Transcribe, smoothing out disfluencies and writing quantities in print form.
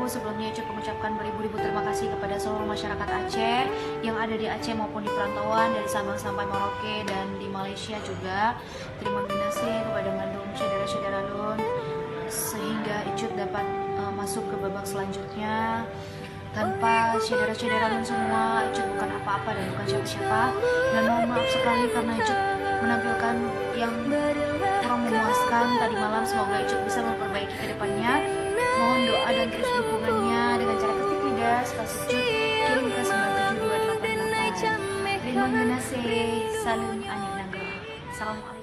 sebelumnya Icut mengucapkan beribu-ribu terima kasih kepada seluruh masyarakat Aceh yang ada di Aceh maupun di perantauan dari Sabang sampai Merauke dan di Malaysia juga. Terima kasih kepada Mandung saudara-saudara Lun sehingga Icut dapat masuk ke babak selanjutnya. Tanpa saudara-saudara Lun semua, Icut bukan apa-apa dan bukan siapa-siapa. Dan mohon maaf sekali karena Icut menampilkan yang kurang memuaskan tadi malam. Semoga Icut bisa memperbaiki ke depannya. Mohon doa dan terus dukungannya dengan cara ketik lidah spasi Icut kirim ke 97288. Terima kasih. Salam Anir Nanggara. Salam.